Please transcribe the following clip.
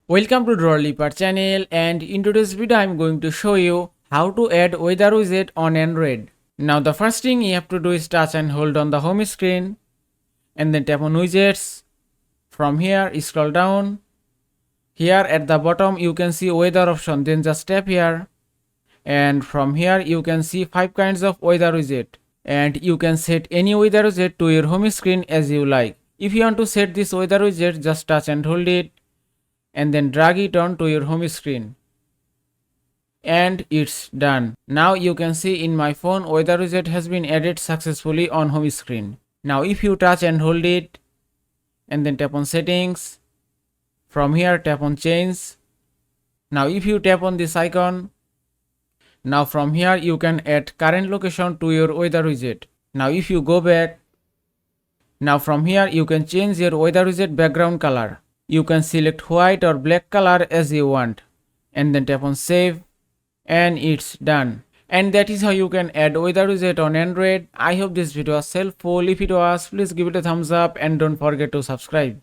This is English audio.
Welcome to Drawliper channel, and in today's video I am going to show you how to add weather widget on Android. Now the first thing you have to do is touch and hold on the home screen and then tap on widgets. From here scroll down. Here at the bottom you can see weather option, then just tap here, and from here you can see 5 kinds of weather widget, and you can set any weather widget to your home screen as you like. If you want to set this weather widget, just touch and hold it and then drag it on to your home screen, and it's done. Now you can see in my phone weather widget has been added successfully on home screen. Now if you touch and hold it and then tap on settings, from here tap on change. Now if you tap on this icon, now from here you can add current location to your weather widget. Now if you go back, now from here you can change your weather widget background color. You can select white or black color as you want and then tap on save, and it's done. And that is how you can add weather widget on Android. I hope this video was helpful. If it was, please give it a thumbs up and don't forget to subscribe.